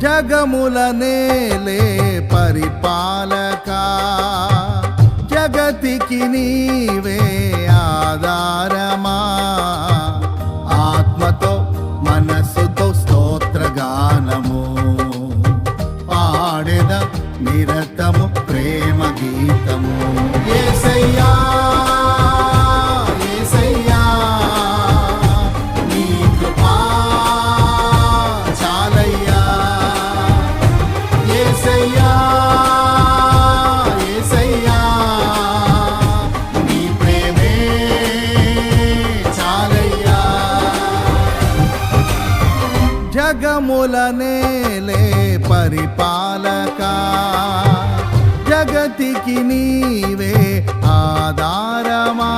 జగముల నేలే పరిపాలకా, జగతికి నీవే ఆధారమా. ఆత్మతో మనస్సుతో స్తోత్రగానము పాడెద నిరతము ప్రేమ గీతము. యేసయ్యా యేసయ్యా నీ కృపా చాలయ్యా. యేసయ్యా యేసయ్యా నీ ప్రేమే చాలయ్యా. జగముల నేలే పరిపాలకా, జగతికి నీవే ఆధారమా.